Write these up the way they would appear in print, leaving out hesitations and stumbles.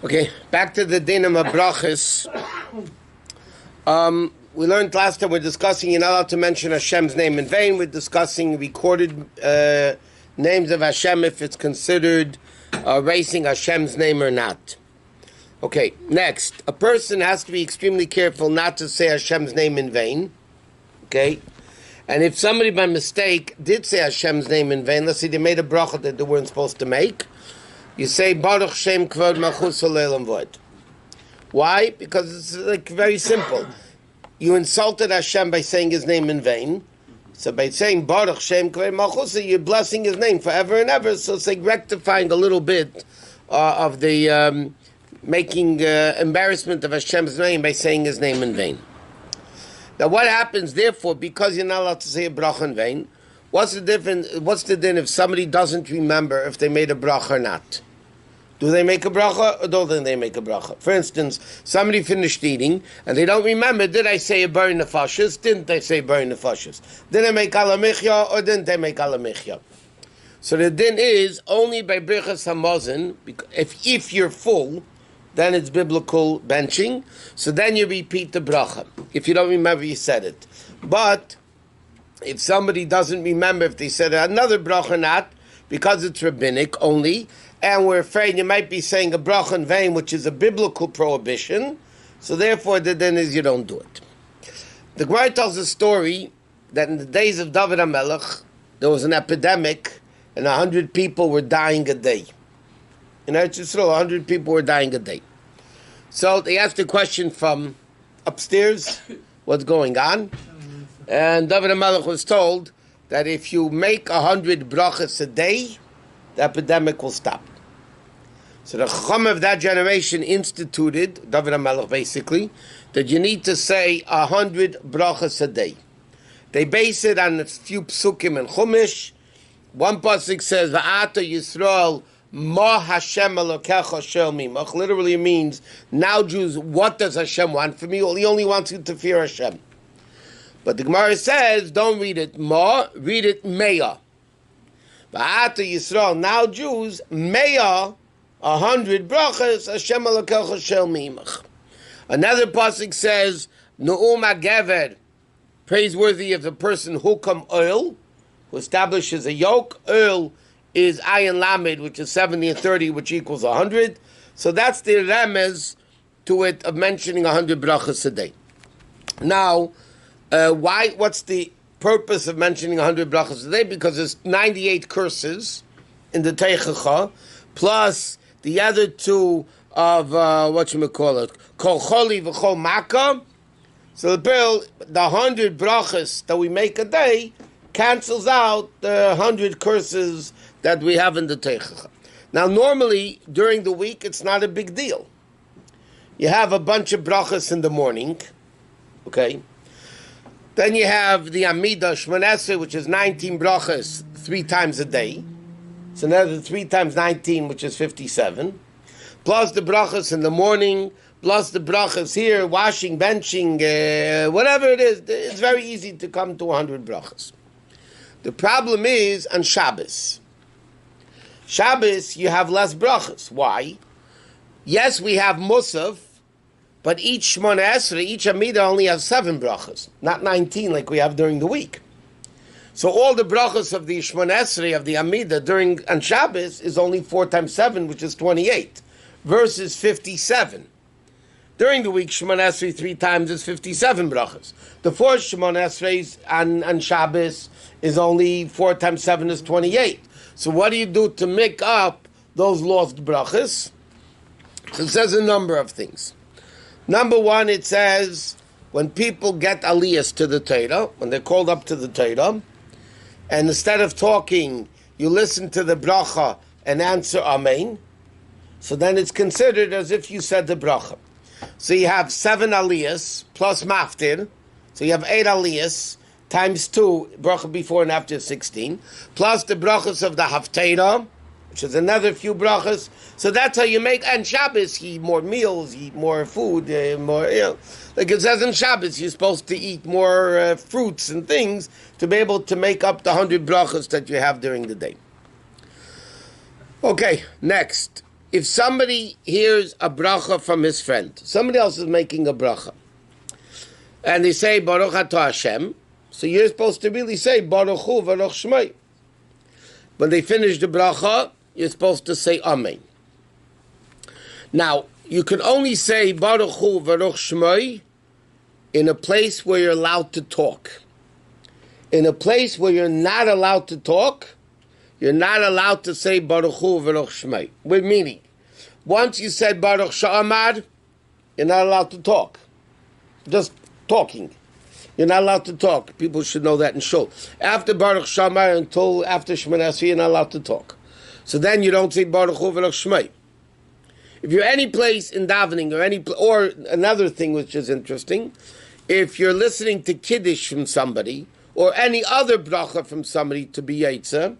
Okay, back to the dinim of brachos. We learned last time we're discussing you're not allowed to mention Hashem's name in vain. We're discussing recorded names of Hashem if it's considered erasing Hashem's name or not. Okay, next. A person has to be extremely careful not to say Hashem's name in vain. Okay? And if somebody by mistake did say Hashem's name in vain, let's say they made a brachot that they weren't supposed to make, you say Baruch Shem Kvod Malchus Olam Vod. Why? Because it's like very simple. You insulted Hashem by saying His name in vain. So by saying Baruch Shem Kvod Malchus, you're blessing His name forever and ever. So it's like rectifying a little bit of the making embarrassment of Hashem's name by saying His name in vain. Now, what happens? Therefore, because you're not allowed to say a bracha in vain, what's the difference? What's the din if somebody doesn't remember if they made a bracha or not? Do they make a bracha or don't they make a bracha? For instance, somebody finished eating and they don't remember, did I say a bar nefashis? Didn't I say bar nefashis? Did I make ala michya or didn't I make ala michya? So the din is only by brichas hamazon, if you're full, then it's biblical benching. So then you repeat the bracha. If you don't remember, you said it. But if somebody doesn't remember if they said another bracha or not, because it's rabbinic only, and we're afraid you might be saying a bracha in vain, which is a biblical prohibition, so therefore the din is you don't do it. The Gemara tells a story that in the days of David HaMelech, there was an epidemic, and 100 people were dying a day. In Eretz Yisrael, 100 people were dying a day. So they asked a question from upstairs, what's going on? And David HaMelech was told that if you make 100 brachas a day, the epidemic will stop. So the Chacham of that generation instituted, David HaMelech basically, that you need to say 100 brachas a day. They base it on a few psukim and chumash. One pasuk says, Va'ata Yisrael Ma Hashem Elokecha Shel Mimach. Literally means, now Jews, what does Hashem want from you? He only wants you to fear Hashem. But the Gemara says, don't read it Ma, read it Meya. Va'ata Yisrael, now Jews, Meya, 100 brachas, Hashem Elokecha Shel Mimach. Another pasuk says, Nu'um HaGever, praiseworthy of the person Hukam Oil, who establishes a yoke. Oil is ayin lamed, which is 70 and 30, which equals 100. So that's the remez to it of mentioning 100 brachas a day. Now, what's the purpose of mentioning 100 brachas a day? Because there's 98 curses in the Teichacha, plus the other two of, Kol Choli v'Chol Makkah. So the 100 brachas that we make a day cancels out the 100 curses that we have in the Teichacha. Now, normally, during the week, it's not a big deal. You have a bunch of brachas in the morning, okay? Then you have the Amidah Shmoneh, which is 19 brachas 3 times a day. So another 3 times 19, which is 57. Plus the brachas in the morning, plus the brachas here, washing, benching, whatever it is. It's very easy to come to 100 brachas. The problem is on Shabbos. Shabbos, you have less brachas. Why? Yes, we have Musaf, but each Shmoneh Esrei, each Amidah only has 7 brachas, not 19 like we have during the week. So all the brachas of the Shmoneh Esrei, of the Amidah on Shabbos is only 4 times 7, which is 28, versus 57. During the week, Shmoneh Esrei 3 times is 57 brachas. The 4 Shmoneh Esreis on Shabbos is only 4 times 7 is 28. So what do you do to make up those lost brachas? So it says a number of things. Number one, it says when people get aliyas to the Torah, when they're called up to the Torah, and instead of talking, you listen to the bracha and answer Amen, so then it's considered as if you said the bracha. So you have 7 aliyas plus maftir, so you have 8 aliyas, times 2, bracha before and after 16, plus the brachas of the Haftarah, which is another few brachas. So that's how you make, and Shabbos, you eat more meals, you eat more food, more, like it says in Shabbos, you're supposed to eat more fruits and things to be able to make up the 100 brachas that you have during the day. Okay, next. if somebody hears a bracha from his friend, somebody else is making a bracha, and they say Baruch Atah Hashem, so you're supposed to really say Baruch Hu Baruch Shmei. When they finish the bracha, you're supposed to say Amen. Now, you can only say Baruch Hu Baruch Shmei in a place where you're allowed to talk. In a place where you're not allowed to talk, you're not allowed to say Baruch Hu Baruch Shmei. With meaning, once you said Baruch Sha'amad, you're not allowed to talk. Just talking. You're not allowed to talk. People should know that in Shul. After Baruch Sha'amad until after Shemoneh Esrei, you're not allowed to talk. So then you don't say Baruch Hu Baruch Shmei. If you're any place in davening or another thing which is interesting, if you're listening to Kiddush from somebody or any other bracha from somebody to be Yetzer,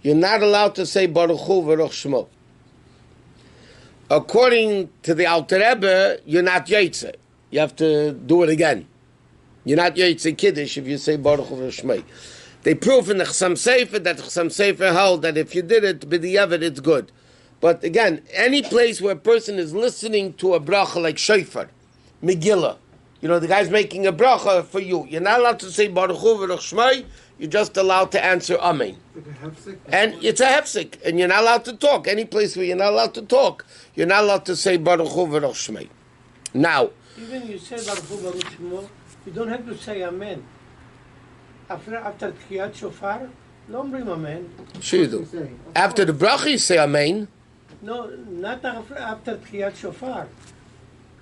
you're not allowed to say Baruch Hu Baruch Shmo. According to the Alter Rebbe, you're not Yetzer. You have to do it again. You're not Yetzer Kiddush if you say Baruch Hu Baruch Shmei. They prove in the Chassam Sofer that the Chassam Sofer held that if you did it, b'diavad, it's good. But again, any place where a person is listening to a bracha like Shofar, Megillah, the guy's making a bracha for you. You're not allowed to say Baruch Hu Baruch Shmei. You're just allowed to answer Amen. And it's a hefsek, and you're not allowed to talk. Any place where you're not allowed to talk, you're not allowed to say Baruch Hu Baruch Shmei. Now, even you say Baruch Hu Baruch Shmo, you don't have to say Amen. After Tchiyat Shofar, don't bring Amen. Sure you do. After the bracha, you say Amen. No, not after Tchiyat Shofar.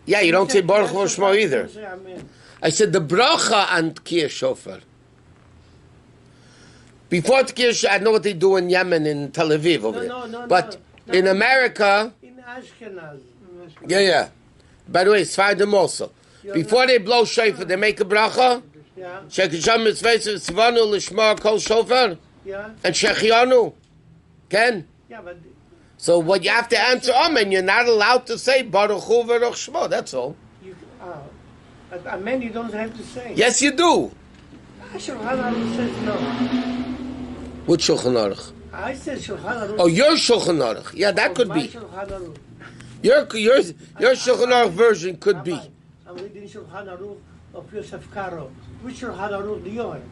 Yeah, you don't say Baruch Hu Shmo either. Say Amen. I said the bracha and Tchiyat Shofar. Before Tchiyat, I know what they do in Yemen, in Tel Aviv over there. But in America, in Ashkenaz. Yeah. By the way, Sfardim also. Before they blow shofar, they make a bracha. Yeah. Shekisham mitzvah tzvanu lishma kol shofar. Yeah. And shechianu. Ken? Yeah, but So what you have to answer Amen. You're not allowed to say Baruch Hu Baruch Shmo. That's all. But Amen you don't have to say. Yes, you do. Shulchan Aruch says no. Which Shulchan Aruch? I said Shulchan Aruch. Oh, your Shulchan Aruch. Yeah, that could my be. Shulchan Aruch. Your Shulchan Aruch version could be. Rabbi, I'm reading Shulchan Aruch of Yosef Karo. Which Shulchan Aruch do you have?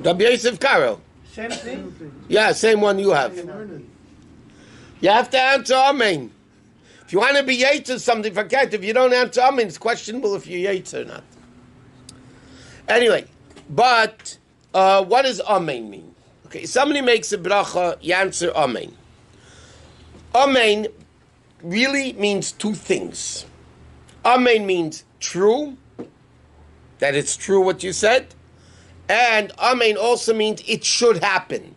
Rabbi Yosef Karo. Same thing? Yeah, same one you have. You have to answer Amen. If you want to be Yetzer something, forget. If you don't answer Amen, it's questionable if you're Yetzer or not. Anyway, but what does Amen mean? Okay, somebody makes a bracha, you answer Amen. Amen really means two things. Amen means true, that it's true what you said, and Amen also means it should happen.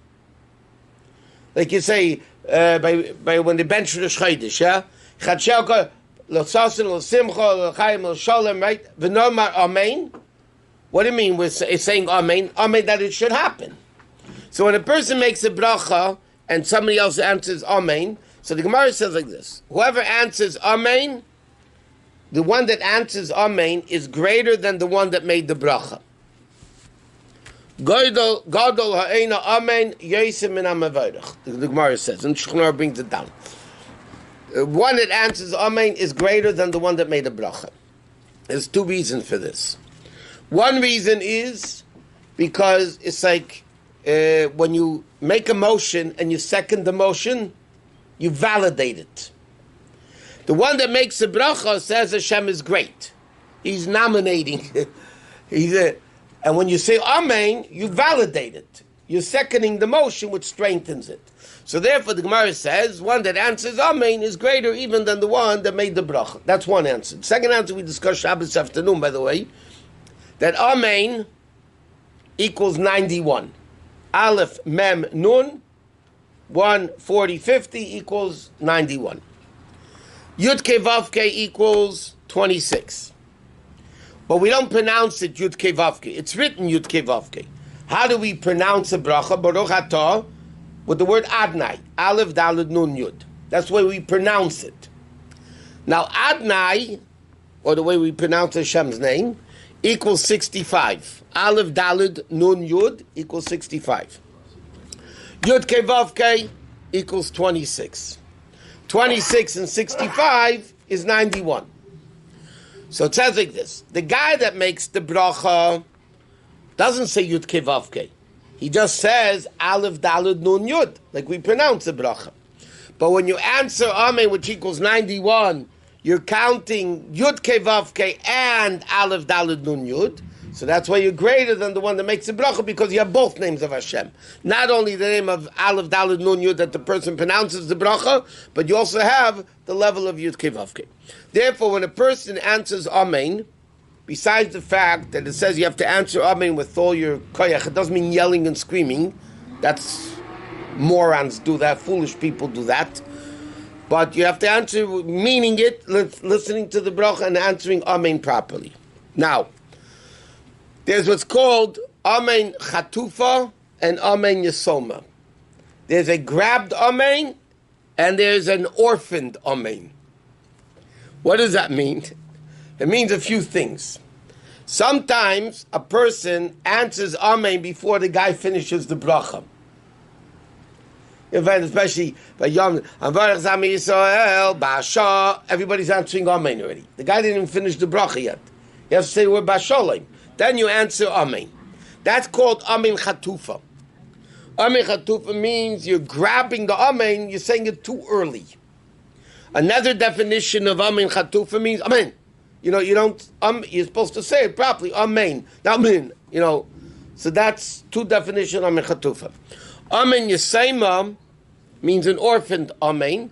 Like you say, by when they bench the Chodesh, yeah? Chadshelka, l'sasin, l'simcha, l'chaim, l'sholem, right? V'nomar Amen. What do you mean with saying Amen? Amen, that it should happen. So when a person makes a bracha and somebody else answers Amen, so the Gemara says like this: whoever answers Amen, the one that answers Amen is greater than the one that made the bracha. Gadol ha'ena Amen Yosef min ha'mevorach. The Gemara says, and Shulchan brings it down. One that answers Amen is greater than the one that made the bracha. There's two reasons for this. One reason is because it's like when you make a motion and you second the motion, you validate it. The one that makes a bracha says Hashem is great. He's nominating. And when you say Amen, you validate it. You're seconding the motion, which strengthens it. So therefore, the Gemara says, one that answers Amen is greater even than the one that made the bracha. That's one answer. The second answer we discussed Shabbos afternoon, by the way, that Amen equals 91. Aleph, Mem, Nun, 140, 50 equals 91. Yud Ke Vav Ke equals 26. But we don't pronounce it Yud Ke Vav Ke. It's written Yud Ke Vav Ke. How do we pronounce a bracha? Baruch Atah, with the word Adnai. Aleph, Daled, Nun, Yud. That's the way we pronounce it. Now Adnai, or the way we pronounce Hashem's name, equals 65. Aleph, Daled, Nun, Yud equals 65. Yud Ke Vav Ke equals 26. 26 and 65 is 91. So it says like this. The guy that makes the bracha doesn't say Yud Kei Vav Kei. He just says Aleph Daled Nun Yud, like we pronounce the bracha. But when you answer Amen, which equals 91, you're counting Yud Kei Vav Kei and Aleph Daled Nun Yud. So that's why you're greater than the one that makes the bracha, because you have both names of Hashem. Not only the name of Aleph Daled Nun Yud that the person pronounces the bracha, but you also have the level of Yud Kei Vav Kei. Therefore, when a person answers Amen, besides the fact that it says you have to answer Amen with all your koyach, it doesn't mean yelling and screaming. That's morons do that, foolish people do that. But you have to answer meaning it, listening to the bracha and answering Amen properly. Now, there's what's called Amen Chatufa and Amen Yesoma. There's a grabbed Amen and there's an orphaned Amen. What does that mean? It means a few things. Sometimes a person answers Amen before the guy finishes the bracha. In fact, especially by Yom Yisrael, Ba'asha, everybody's answering Amen already. The guy didn't even finish the bracha yet. You have to say the word Ba'ashalim. Then you answer Amen. That's called Amen Chatufa. Amen Chatufa means you're grabbing the Amen, you're saying it too early. Another definition of Amen Chatufa means Amen. You don't, you're supposed to say it properly, Amen. Amen, So that's two definitions of Amen Chatufa. Amen Yesema means an orphaned Amen,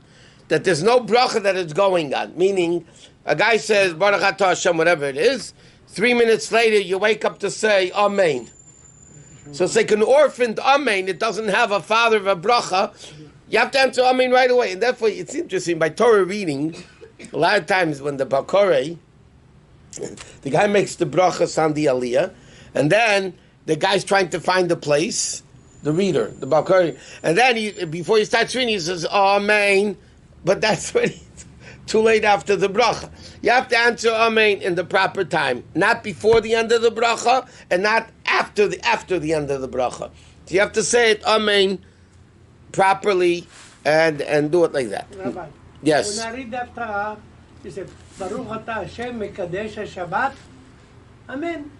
that there's no bracha that is going on. Meaning, a guy says, Baruch Atah Hashem, whatever it is, 3 minutes later you wake up to say Amen. So it's like an orphaned Amen, it doesn't have a father of a bracha. You have to answer Amen right away. And therefore, it's interesting, by Torah reading, a lot of times when the Bakore, the guy makes the brachas on the aliyah, and then the guy's trying to find the place, the reader, the Bakore, and then before he starts reading, he says, Amen, but that's when it's too late after the bracha. You have to answer Amen in the proper time, not before the end of the bracha, and not after the end of the bracha. So you have to say it Amen properly and do it like that. Rabbi, yes. when I read that, he said, Baruch Atah Hashem Mekadesh HaShabbat. Amen.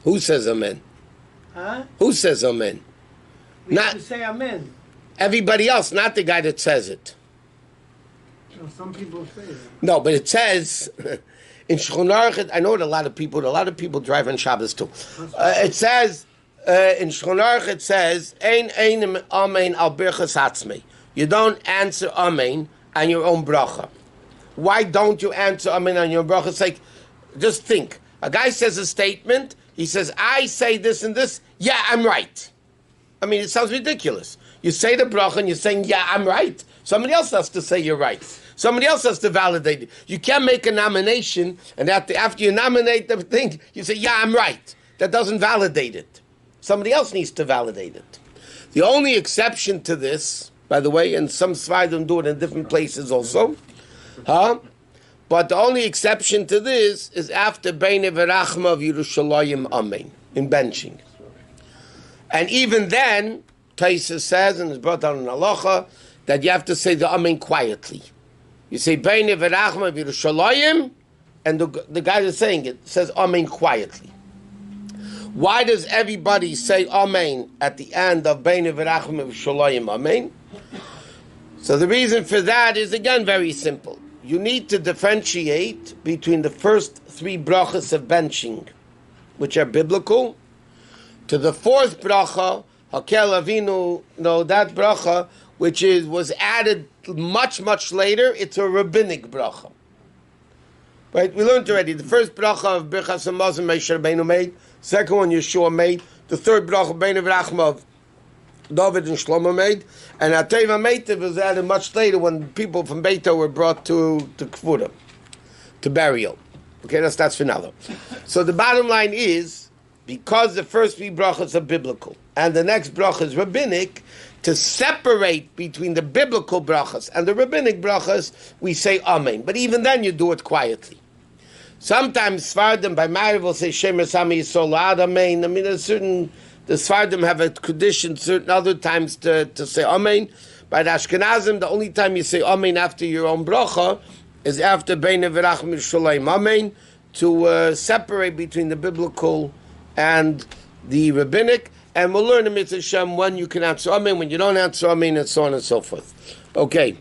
Who says Amen? Huh? Who says Amen? We Not have to say Amen. everybody else, not the guy that says it. No, some people say it. No, but it says in Shulchan Aruch. I know what a lot of people drive on Shabbos too. It says in Shulchan Aruch, it says Ein Amen al birchas hatzmei. You don't answer Amen on your own bracha. Why don't you answer Amen on your bracha? It's like, just think. A guy says a statement. He says, I say this and this. Yeah, I'm right. I mean, it sounds ridiculous. You say the bracha and you're saying, yeah, I'm right. Somebody else has to say you're right. Somebody else has to validate it. You can't make a nomination and after you nominate the thing, you say, yeah, I'm right. That doesn't validate it. Somebody else needs to validate it. The only exception to this, by the way, and some Sfaradim do it in different places also, but the only exception to this is after Beine V'Rachma of Yerushalayim Amen, in benching. And even then, Taisa says, and it's brought down in Halacha, that you have to say the Amen quietly. You say Beine V'Rachma of Yerushalayim, and the guy that's saying it says Amen quietly. Why does everybody say Amen at the end of Beine V'Rachma of Yerushalayim Amen? So the reason for that is, again, very simple. You need to differentiate between the first three brachas of benching, which are biblical, to the fourth bracha, Hakel Avinu, that bracha, which was added much, much later. It's a rabbinic bracha. Right? We learned already. The first bracha of Birchas Hamazon Moshe Rabbeinu made. Second one Yeshua made. The third bracha Bein V'Rachma of David and Shlomo made. And Ateva Meitiv was added much later when people from Beito were brought to Kfura, to burial. Okay, that's finale. So the bottom line is, because the first three brachas are biblical and the next bracha is rabbinic, to separate between the biblical brachas and the rabbinic brachas, we say Amen. But even then, you do it quietly. Sometimes Sfaradim by Ma'ariv will say Shem Esami Yisrael Ad Amen. I mean, there's certain The Sfardim have a tradition certain other times to say Amen. By the Ashkenazim, the only time you say Amen after your own bracha is after Beina V'Rachim Shalom Amen, to separate between the biblical and the rabbinic. And we'll learn in Mitzvah Shem when you can answer Amen, when you don't answer Amen, and so on and so forth. Okay.